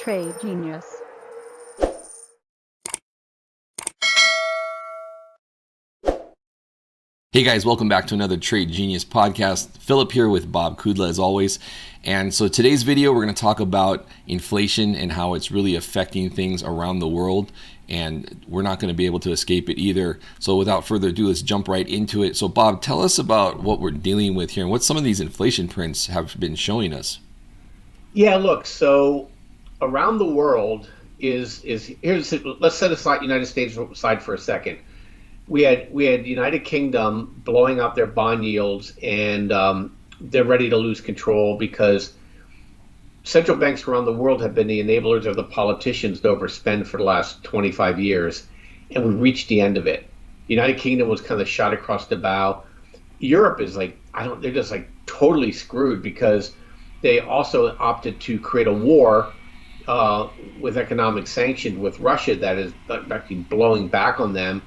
Trade Genius. Hey guys, welcome back to another Trade Genius podcast. Philip here with Bob Kudla as always. And so today's video, we're going to talk about inflation and how it's really affecting things around the world. And we're not going to be able to escape it either. So without further ado, let's jump right into it. So Bob, tell us about what we're dealing with here and what some of these inflation prints have been showing us. Yeah, look, so around the world let's set aside United States aside for a second. We had United Kingdom blowing up their bond yields, and they're ready to lose control because central banks around the world have been the enablers of the politicians to overspend for the last 25 years, and we've reached the end of it. United Kingdom was kind of shot across the bow. Europe is they're just like totally screwed because they also opted to create a war with economic sanctions with Russia that is actually blowing back on them.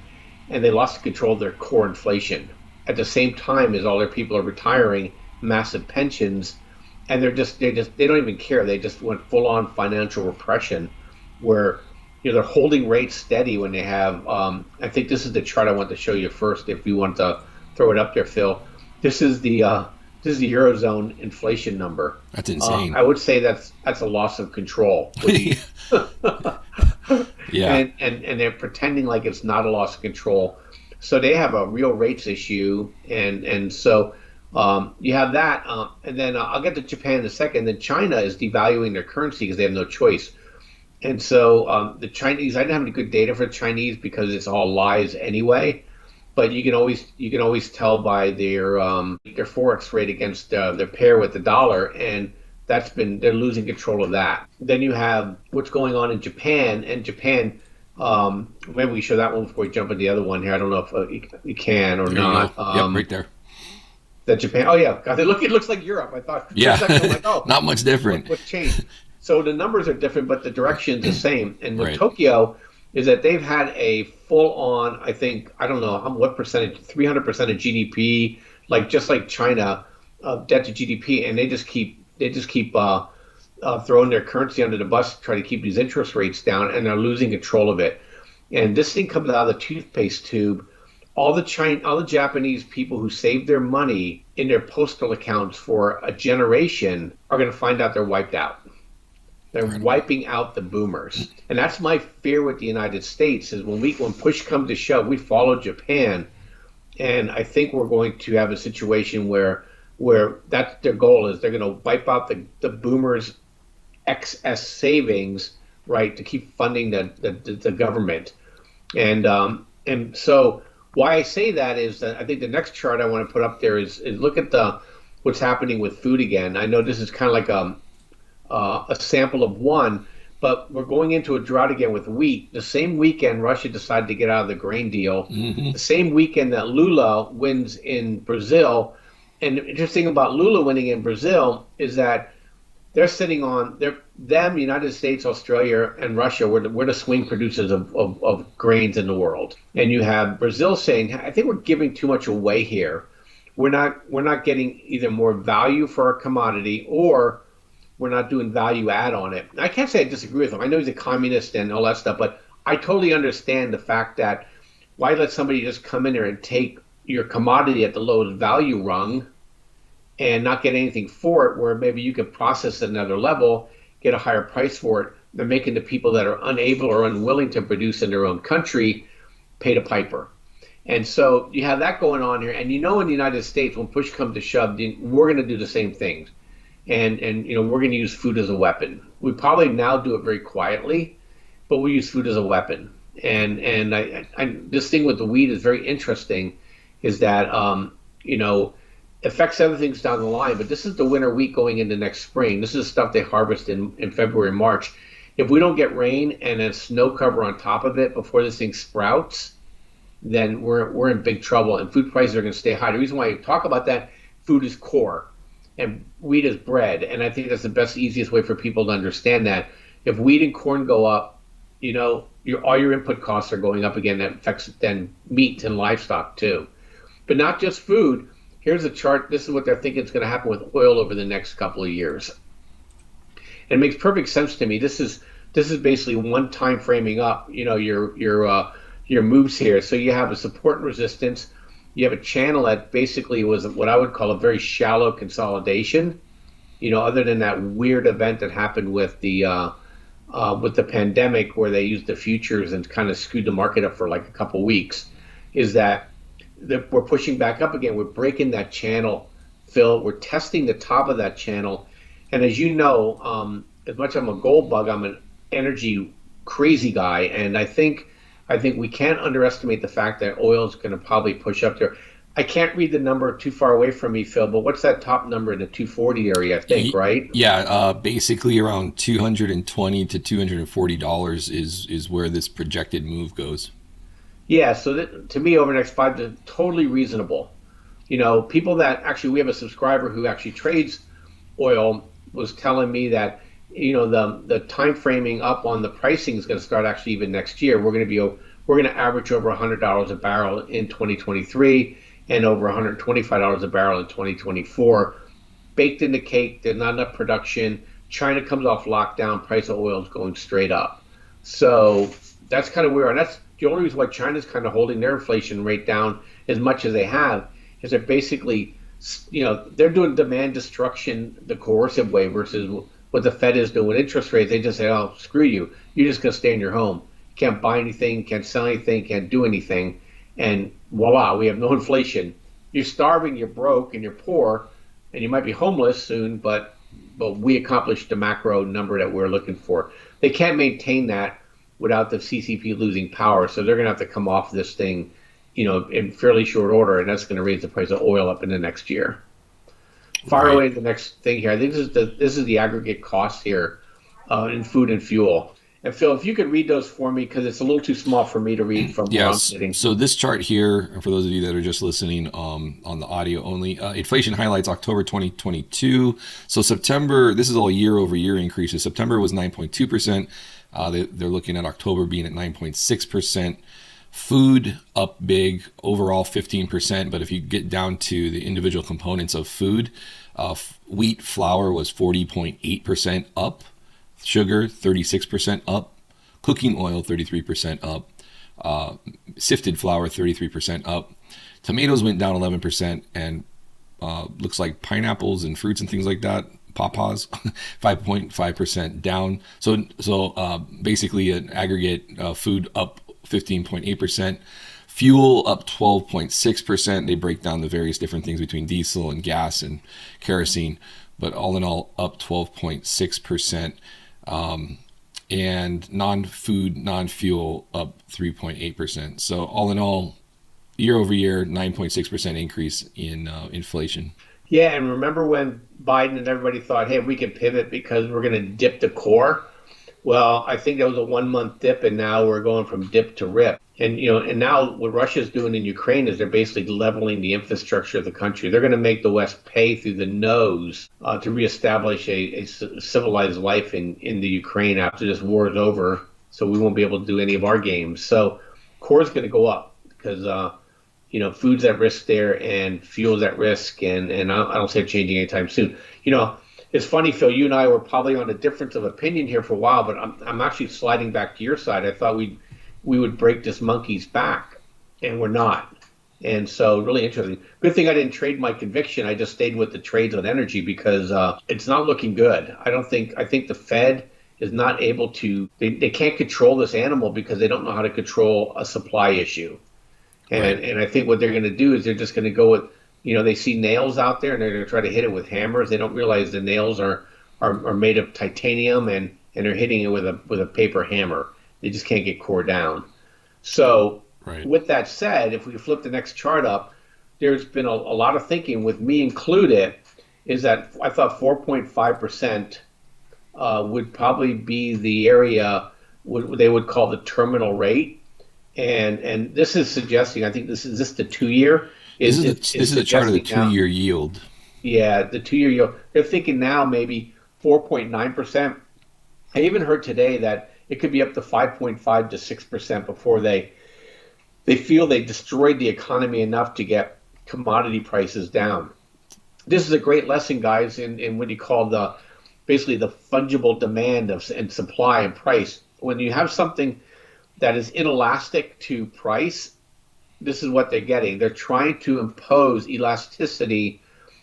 And they lost control of their core inflation at the same time as all their people are retiring massive pensions, and they don't even care. They just went full on financial repression, where they're holding rates steady when they have. I think this is the chart I want to show you first. If you want to throw it up there, Phil, this is the Eurozone inflation number. That's insane. I would say that's a loss of control. Yeah. And they're pretending like it's not a loss of control. So they have a real rates issue, and so you have that, and then I'll get to Japan in a second. Then China is devaluing their currency because they have no choice, and so the Chinese. I didn't have any good data for the Chinese because it's all lies anyway. But you can always tell by their forex rate against their pair with the dollar, and they're losing control of that. Then you have what's going on in Japan, and Japan, maybe we show that one before we jump into the other one here. I don't know if you can or not. Yep, right there. That Japan, oh yeah, God, it looks like Europe. I thought, yeah, I'm like, oh, not much different. What changed? So the numbers are different, but the direction's the same. And with Right. Tokyo is that they've had a full-on, I think, I don't know what percentage, 300% of GDP, just like China, debt to GDP, and they just keep throwing their currency under the bus to try to keep these interest rates down, and they're losing control of it. And this thing comes out of the toothpaste tube. All the Japanese people who saved their money in their postal accounts for a generation are going to find out they're wiped out. They're wiping out the boomers. And that's my fear with the United States is when push comes to shove, we follow Japan. And I think we're going to have a situation where that's their goal is they're going to wipe out the boomers' excess savings, right, to keep funding the government. And so why I say that is that I think the next chart I want to put up there is look at what's happening with food again. I know this is kind of like a sample of one, but we're going into a drought again with wheat. The same weekend Russia decided to get out of the grain deal. Mm-hmm. The same weekend that Lula wins in Brazil. And the interesting about Lula winning in Brazil is that they're sitting on United States, Australia, and Russia we're the swing producers of grains in the world. And you have Brazil saying, I think we're giving too much away here. We're not getting either more value for our commodity, or we're not doing value add on it. I can't say I disagree with him. I know he's a communist and all that stuff, but I totally understand the fact that why let somebody just come in there and take your commodity at the lowest value rung and not get anything for it, where maybe you could process at another level, get a higher price for it. They're making the people that are unable or unwilling to produce in their own country pay the piper. And so you have that going on here. And in the United States, when push comes to shove, we're going to do the same things. And we're going to use food as a weapon. We probably now do it very quietly, but we use food as a weapon. And this thing with the wheat is very interesting, is that affects other things down the line. But this is the winter wheat going into next spring. This is stuff they harvest in February, March. If we don't get rain and a snow cover on top of it before this thing sprouts, then we're in big trouble, and food prices are going to stay high. The reason why I talk about that, food is core. And wheat is bread, and I think that's the best, easiest way for people to understand that. If wheat and corn go up, all your input costs are going up again. That affects then meat and livestock too, but not just food. Here's a chart. This is what they're thinking is going to happen with oil over the next couple of years. And it makes perfect sense to me. This is basically one time framing up, your moves here. So you have a support and resistance. You have a channel that basically was what I would call a very shallow consolidation. Other than that weird event that happened with the pandemic where they used the futures and kind of screwed the market up for like a couple weeks, is that we're pushing back up again. We're breaking that channel, Phil. We're testing the top of that channel. And as you know, as much as I'm a gold bug, I'm an energy crazy guy. And I think we can't underestimate the fact that oil is going to probably push up there. I can't read the number too far away from me, Phil, but what's that top number in the 240 area, I think, right? Yeah, basically around $220 to $240 is where this projected move goes. Yeah, so to me, over the next 5 to totally reasonable. People that actually, we have a subscriber who actually trades oil was telling me that, the time framing up on the pricing is going to start actually even next year. We're going to average over $100 a barrel in 2023 and over $125 a barrel in 2024. Baked in the cake, there's not enough production. China comes off lockdown, price of oil is going straight up. So that's kind of where, and that's the only reason why China's kind of holding their inflation rate down as much as they have, is they're basically, they're doing demand destruction the coercive way versus what the Fed is doing with interest rates. They just say, oh, screw you. You're just going to stay in your home. You can't buy anything, can't sell anything, can't do anything. And voila, we have no inflation. You're starving, you're broke, and you're poor, and you might be homeless soon, but we accomplished the macro number that we're looking for. They can't maintain that without the CCP losing power, so they're going to have to come off this thing, in fairly short order, and that's going to raise the price of oil up in the next year. Far away the next thing here. I think this is the aggregate cost here in food and fuel. And Phil, if you could read those for me, because it's a little too small for me to read from where I'm sitting. So this chart here, for those of you that are just listening on the audio only, inflation highlights October 2022. So September, this is all year over year increases. September was 9.2%. They're looking at October being at 9.6%. Food up big, overall 15%. But if you get down to the individual components of food, wheat flour was 40.8% up. Sugar, 36% up. Cooking oil, 33% up. Sifted flour, 33% up. Tomatoes went down 11%, and looks like pineapples and fruits and things like that, pawpaws, 5.5% down. So basically an aggregate food up 15.8%. Fuel up 12.6%. They break down the various different things between diesel and gas and kerosene, but all in all up 12.6%. And non-food, non-fuel up 3.8%. So all in all, year over year, 9.6% increase in inflation. Yeah, and remember when Biden and everybody thought, hey, we can pivot because we're going to dip the core? Well, I think that was a 1 month dip, and now we're going from dip to rip. And and now what Russia's doing in Ukraine is they're basically leveling the infrastructure of the country. They're going to make the West pay through the nose to reestablish a civilized life in the Ukraine after this war is over. So we won't be able to do any of our games. So core is going to go up because food's at risk there and fuel's at risk, and I don't see it changing anytime soon. It's funny, Phil. You and I were probably on a difference of opinion here for a while, but I'm actually sliding back to your side. I thought we would break this monkey's back, and we're not. And so really interesting. Good thing I didn't trade my conviction. I just stayed with the trades on energy because it's not looking good. I think the Fed is not able to, they can't control this animal because they don't know how to control a supply issue. And I think what they're going to do is they're just going to go with, they see nails out there and they're going to try to hit it with hammers. They don't realize the nails are made of titanium and they're hitting it with a paper hammer. They just can't get core down. So with that said, if we flip the next chart up, there's been a lot of thinking, with me included, is that I thought 4.5% would probably be the area they would call the terminal rate. And this is suggesting, I think this is the 2 year. This is a chart of the 2 year yield. Yeah, the 2 year yield. They're thinking now maybe 4.9%. I even heard today that it could be up to 5.5 to 6% before they feel they destroyed the economy enough to get commodity prices down. This is a great lesson, guys, in what you call basically the fungible demand of and supply and price. When you have something that is inelastic to price, this is what they're getting. They're trying to impose elasticity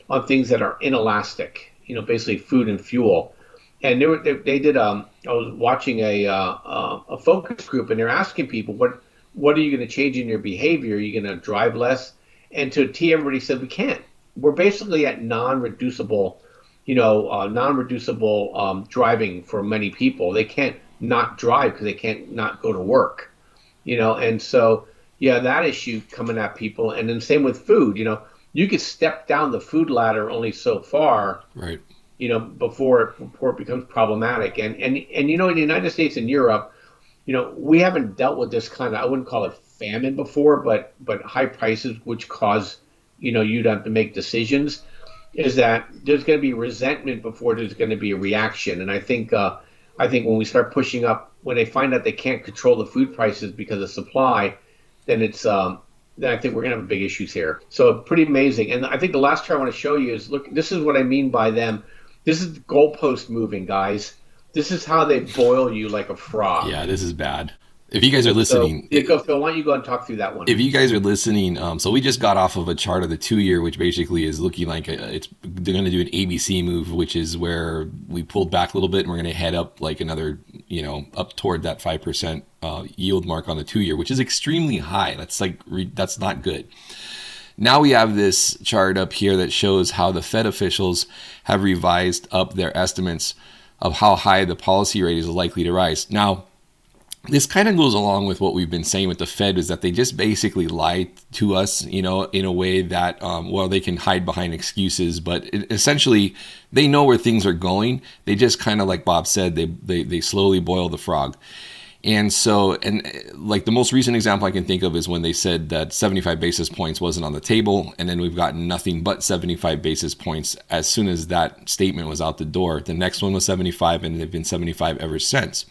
on things that are inelastic, basically food and fuel. And they did. I was watching a focus group, and they're asking people, what are you going to change in your behavior? Are you going to drive less? And to T, everybody said we can't. We're basically at non-reducible driving for many people. They can't not drive because they can't not go to work, and so yeah, that issue coming at people. And then same with food. You could step down the food ladder only so far, right? Before it becomes problematic. And in the United States and Europe, we haven't dealt with this kind of, I wouldn't call it famine before, but high prices which cause you to have to make decisions. Is that there's going to be resentment before there's going to be a reaction. And I think when we start pushing up, when they find out they can't control the food prices because of supply, then then I think we're going to have big issues here. So pretty amazing. And I think the last chart I want to show you is, look, this is what I mean by them. This is goalpost moving, guys. This is how they boil you like a frog. Yeah, this is bad. If you guys are listening, Phil, why don't you go and talk through that one? If you guys are listening, so we just got off of a chart of the 2-year, which basically is looking like they're going to do an ABC move, which is where we pulled back a little bit and we're going to head up like another, up toward that 5% yield mark on the 2-year, which is extremely high. That's not good. Now we have this chart up here that shows how the Fed officials have revised up their estimates of how high the policy rate is likely to rise. Now, this kind of goes along with what we've been saying with the Fed, is that they just basically lie to us, in a way that, they can hide behind excuses, but essentially they know where things are going. They just kind of, like Bob said, they slowly boil the frog. And so, like the most recent example I can think of is when they said that 75 basis points wasn't on the table, and then we've gotten nothing but 75 basis points as soon as that statement was out the door. The next one was 75, and they've been 75 ever since.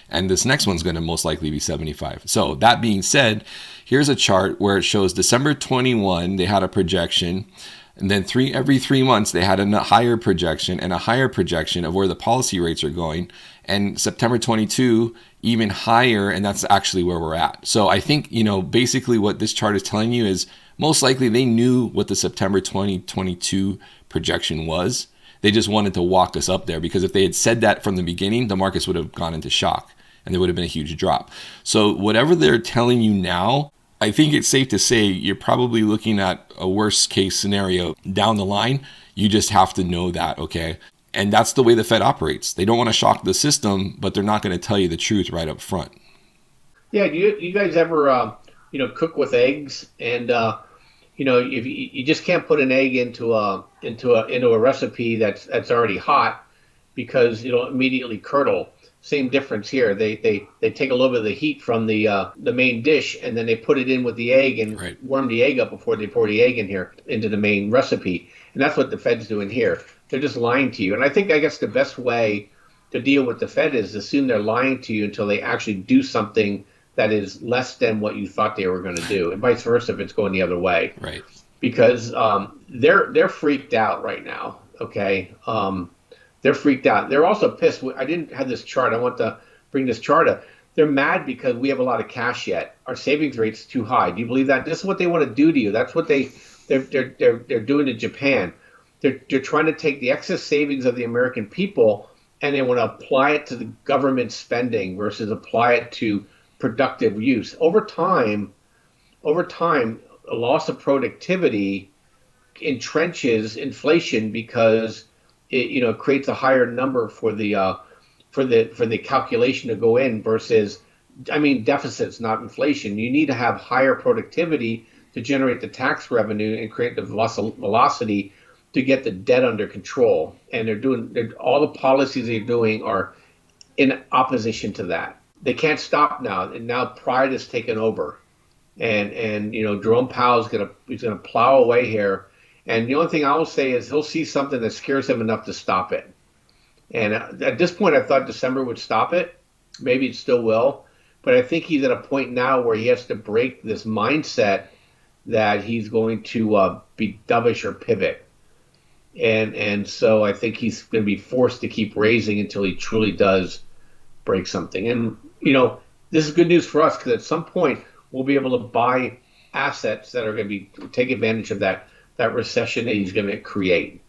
And this next one's going to most likely be 75. So that being said, here's a chart where it shows December 21, they had a projection. And then every 3 months, they had a higher projection and a higher projection of where the policy rates are going. And September 22, even higher. And that's actually where we're at. So I think, basically what this chart is telling you is most likely they knew what the September 2022 projection was. They just wanted to walk us up there, because if they had said that from the beginning, the markets would have gone into shock and there would have been a huge drop. So whatever they're telling you now, I think it's safe to say you're probably looking at a worst case scenario down the line. You just have to know that, okay? And that's the way the Fed operates. They don't want to shock the system, but they're not going to tell you the truth right up front. Yeah, do you guys ever cook with eggs? And if you just can't put an egg into a recipe that's already hot, because it'll immediately curdle. Same difference here. They take a little bit of the heat from the main dish, and then they put it in with the egg and warm the egg up before they pour the egg in here into the main recipe. And that's what the Fed's doing here. They're just lying to you. And I guess the best way to deal with the Fed is assume they're lying to you until they actually do something that is less than what you thought they were going to do, and vice versa if it's going the other way. Right. Because they're freaked out right now. Okay. They're freaked out. They're also pissed. I didn't have this chart. I want to bring this chart up. They're mad because we have a lot of cash yet. Our savings rate's too high. Do you believe that? This is what they want to do to you. That's what they're doing to Japan. They're trying to take the excess savings of the American people, and they want to apply it to the government spending versus apply it to productive use. Over time, a loss of productivity entrenches inflation, because it creates a higher number for the calculation to go in versus, deficits, not inflation. You need to have higher productivity to generate the tax revenue and create the velocity to get the debt under control. And all the policies they're doing are in opposition to that. They can't stop now, and now pride has taken over. And Jerome Powell's gonna plow away here. And the only thing I will say is he'll see something that scares him enough to stop it. And at this point, I thought December would stop it. Maybe it still will. But I think he's at a point now where he has to break this mindset that he's going to be dovish or pivot. and so I think he's going to be forced to keep raising until he truly does break something. And this is good news for us because at some point we'll be able to buy assets that are going to be take advantage of that recession that he's going to create.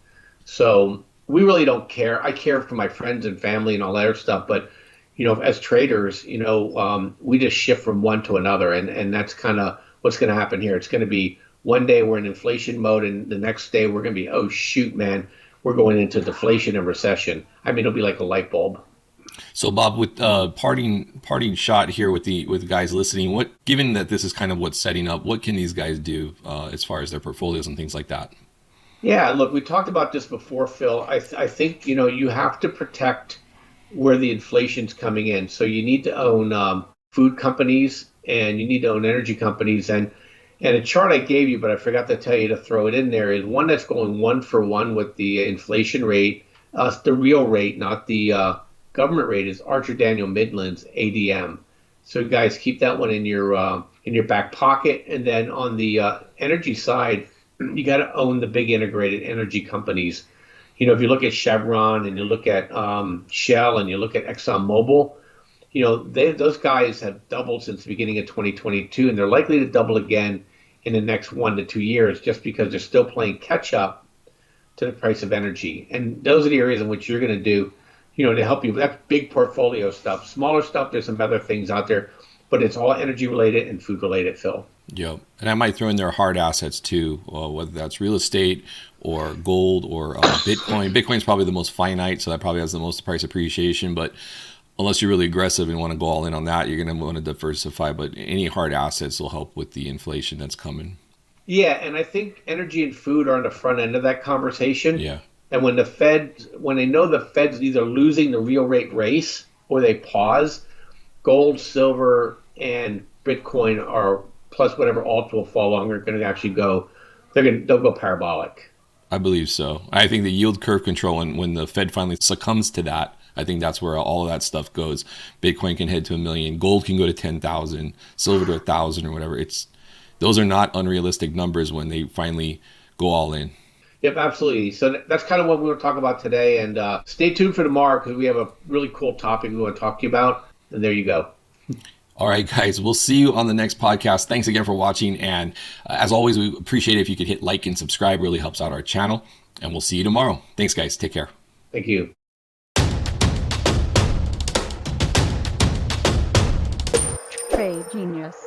So we really don't care. I care for my friends and family and all that other stuff, but as traders, we just shift from one to another, and that's kind of what's going to happen here. It's going to be one day we're in inflation mode, and the next day we're going to be, oh shoot, man, we're going into deflation and recession. I mean, it'll be like a light bulb. So Bob, with parting shot here with the guys listening, given that this is kind of what's setting up, what can these guys do as far as their portfolios and things like that? Yeah, look, we talked about this before, Phil. I think you have to protect where the inflation's coming in. So you need to own food companies and you need to own energy companies. And a chart I gave you, but I forgot to tell you to throw it in there, is one that's going 1-for-1 with the inflation rate, the real rate, not the government rate, is Archer Daniel Midland's ADM. So guys, keep that one in your back pocket. And then on the energy side, you got to own the big integrated energy companies. If you look at Chevron and you look at Shell and you look at ExxonMobil, those guys have doubled since the beginning of 2022, and they're likely to double again in the next 1 to 2 years, just because they're still playing catch up to the price of energy. And those are the areas in which you're going to do, to help you. That's big portfolio stuff. Smaller stuff, there's some other things out there, but it's all energy related and food related, Phil. Yep. And I might throw in their hard assets too, whether that's real estate or gold or Bitcoin. Bitcoin's probably the most finite, so that probably has the most price appreciation. But unless you're really aggressive and want to go all in on that, you're going to want to diversify. But any hard assets will help with the inflation that's coming. Yeah, and I think energy and food are on the front end of that conversation. Yeah. And when they know the Fed's either losing the real rate race or they pause, gold, silver, and Bitcoin are, plus whatever alt will fall on, are going to actually go, they'll go parabolic. I believe so. I think the yield curve control, and when the Fed finally succumbs to that, I think that's where all of that stuff goes. Bitcoin can head to 1 million, gold can go to 10,000, silver to 1,000 or whatever. Those are not unrealistic numbers when they finally go all in. Yep, absolutely. So that's kind of what we want to talk about today. And stay tuned for tomorrow because we have a really cool topic we want to talk to you about. And there you go. All right, guys, we'll see you on the next podcast. Thanks again for watching. And as always, we appreciate it if you could hit like and subscribe. It really helps out our channel. And we'll see you tomorrow. Thanks, guys. Take care. Thank you. Trade Genius.